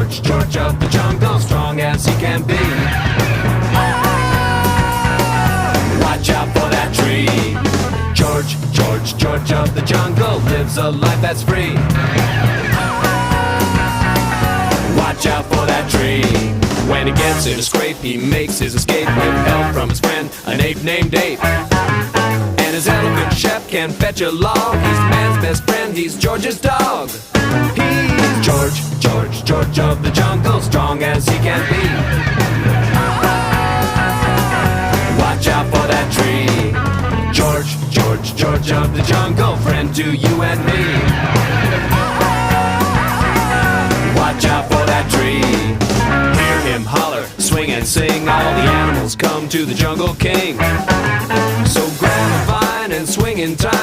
George, George of the jungle, strong as he can be. Watch out for that tree. George, George, George of the jungle lives a life that's free. Watch out for that tree. When he gets in a scrape, he makes his escape with help from his friend, an ape named Ape. And his elegant chef can fetch a log. He's man's best friend, he's George's dog. He's George, George, George of the jungle, strong as he can be. Watch out for that tree. George, George, George of the jungle, friend to you and me. Watch out for that tree. Hear him holler, swing and sing. All the animals come to the Jungle King. So grab a vine and swing in time.